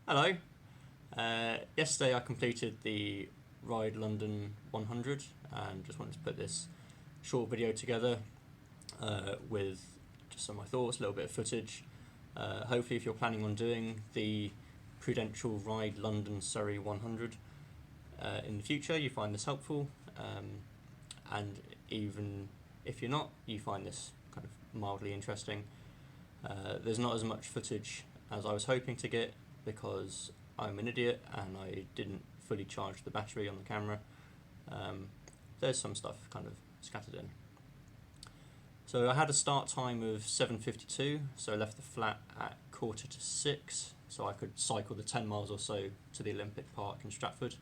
Hello. Yesterday I completed the Ride London 100 and just wanted to put this short video together with just some of my thoughts, a little bit of footage. Hopefully if you're planning on doing the Prudential Ride London-Surrey 100 in the future, you find this helpful, and even if you're not, you find this kind of mildly interesting. There's not as much footage as I was hoping to get because I'm an idiot and I didn't fully charge the battery on the camera. There's some stuff kind of scattered in. So I had a start time of 7:52, so I left the flat at 5:45, so I could cycle the 10 miles or so to the Olympic Park in Stratford,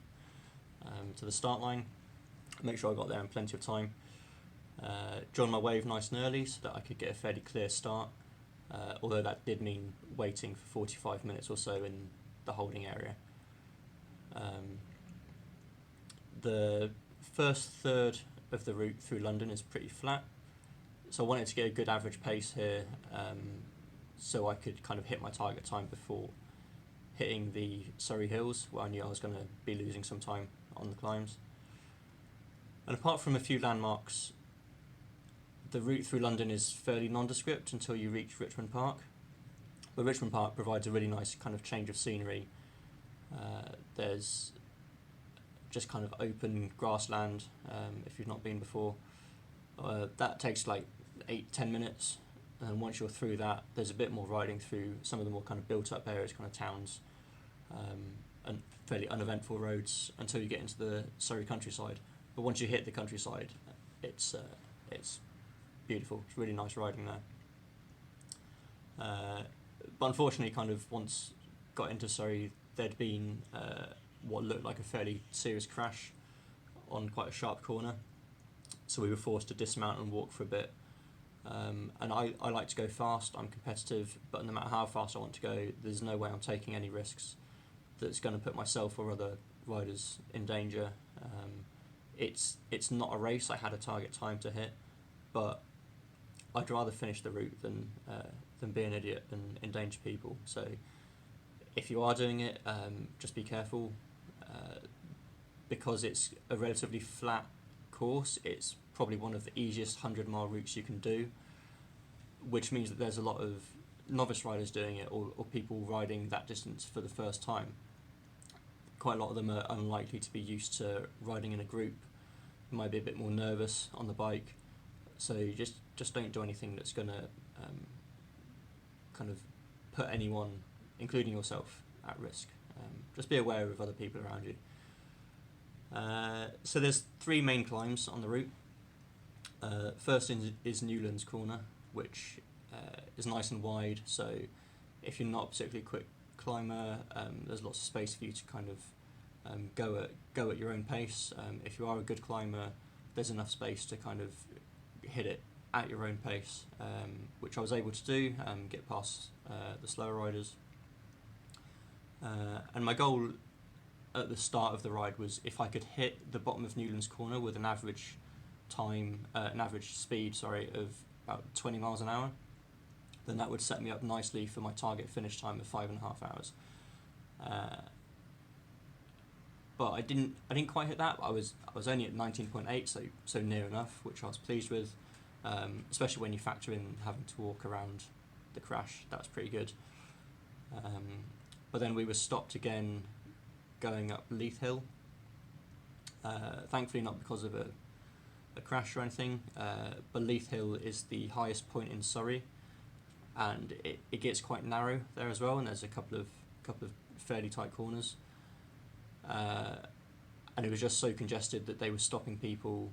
to the start line, make sure I got there in plenty of time. Joined my wave nice and early so that I could get a fairly clear start, although that did mean waiting for 45 minutes or so in the holding area. The first third of the route through London is pretty flat, so I wanted to get a good average pace here, so I could kind of hit my target time before hitting the Surrey Hills, where I knew I was going to be losing some time on the climbs. And apart from a few landmarks, the route through London is fairly nondescript until you reach Richmond Park. But Richmond Park provides a really nice kind of change of scenery. There's just kind of open grassland, if you've not been before. That takes like 8-10 minutes, and once you're through that, there's a bit more riding through some of the more kind of built up areas, kind of towns, and fairly uneventful roads until you get into the Surrey countryside. But once you hit the countryside, it's beautiful. It's really nice riding there. But unfortunately, kind of once got into Surrey, there'd been what looked like a fairly serious crash on quite a sharp corner, so we were forced to dismount and walk for a bit. And I like to go fast, I'm competitive, but no matter how fast I want to go, there's no way I'm taking any risks that's going to put myself or other riders in danger. It's not a race. I had a target time to hit, but I'd rather finish the route than be an idiot and endanger people. So if you are doing it, just be careful, because it's a relatively flat course. It's probably one of the easiest 100-mile routes you can do, which means that there's a lot of novice riders doing it, or people riding that distance for the first time. Quite a lot of them are unlikely to be used to riding in a group, might be a bit more nervous on the bike, so just don't do anything that's going to kind of put anyone, including yourself, at risk. Just be aware of other people around you. So there's 3 main climbs on the route. First is Newlands Corner, which is nice and wide, so if you're not a particularly quick climber, there's lots of space for you to kind of go at your own pace. If you are a good climber, there's enough space to kind of hit it at your own pace, which I was able to do, get past the slower riders. And my goal at the start of the ride was if I could hit the bottom of Newlands Corner with an average speed of about 20 miles an hour, then that would set me up nicely for my target finish time of 5.5 hours. But I didn't quite hit that. I was only at 19.8, so near enough, which I was pleased with. Especially when you factor in having to walk around the crash, that was pretty good. But then we were stopped again going up Leith Hill. Thankfully not because of a crash or anything, but Leith Hill is the highest point in Surrey, and it gets quite narrow there as well, and there's a couple of fairly tight corners. And it was just so congested that they were stopping people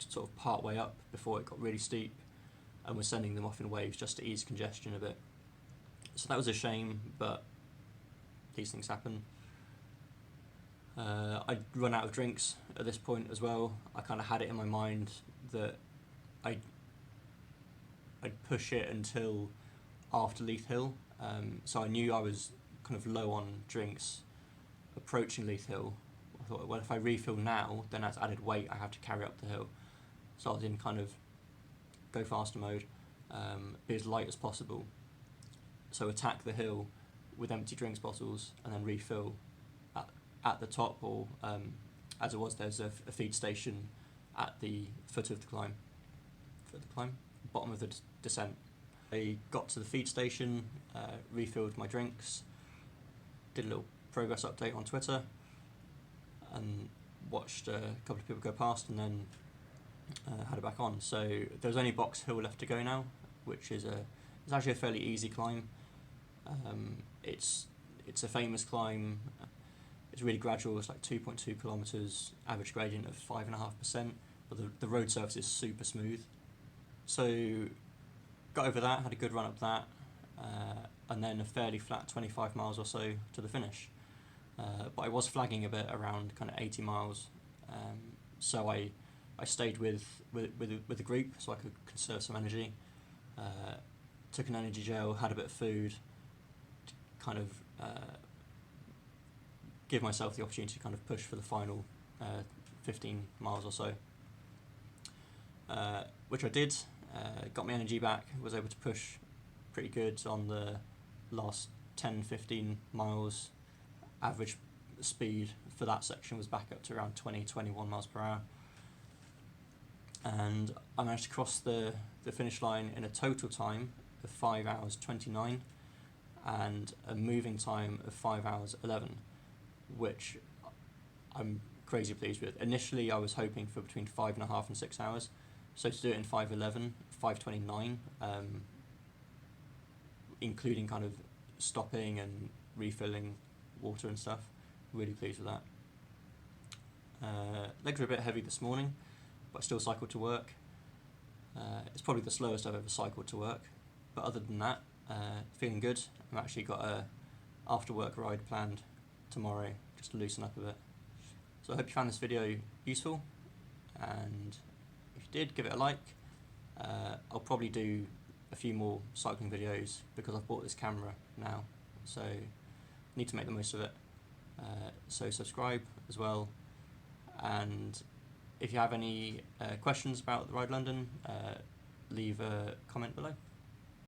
sort of part way up before it got really steep, and were sending them off in waves just to ease congestion a bit. So that was a shame, but these things happen. I'd run out of drinks at this point as well. I kind of had it in my mind that I'd push it until after Leith Hill, so I knew I was kind of low on drinks approaching Leith Hill. I thought, well, if I refill now, then that's added weight I have to carry up the hill. So I was in kind of go faster mode, be as light as possible. So attack the hill with empty drinks bottles and then refill at the top, or as it was, there's a feed station at the foot of the climb, bottom of the descent. I got to the feed station, refilled my drinks, did a little progress update on Twitter, and watched a couple of people go past, and then had it back on. So there's only Box Hill left to go now, which is it's actually a fairly easy climb. It's a famous climb. It's really gradual. It's like 2.2 kilometers, average gradient of 5.5%, but the road surface is super smooth. So got over that, had a good run up that, and then a fairly flat 25 miles or so to the finish. But I was flagging a bit around kind of 80 miles, so I stayed with the group so I could conserve some energy. Took an energy gel, had a bit of food, kind of give myself the opportunity to kind of push for the final 15 miles or so, which I did. Got my energy back, was able to push pretty good on the last 10-15 miles. Average speed for that section was back up to around 20-21 miles per hour, and I managed to cross the finish line in a total time of 5 hours 29 and a moving time of 5 hours 11, which I'm crazy pleased with. Initially I was hoping for between 5.5 and 6 hours, so to do it in 5:11, 5:29, including kind of stopping and refilling water and stuff, really pleased with that. Legs were a bit heavy this morning, but I still cycled to work. It's probably the slowest I've ever cycled to work, but other than that, feeling good. I've actually got a after work ride planned tomorrow just to loosen up a bit. So I hope you found this video useful, and if you did, give it a like. I'll probably do a few more cycling videos because I've bought this camera now, so need to make the most of it. So subscribe as well, and if you have any questions about the Ride London, leave a comment below.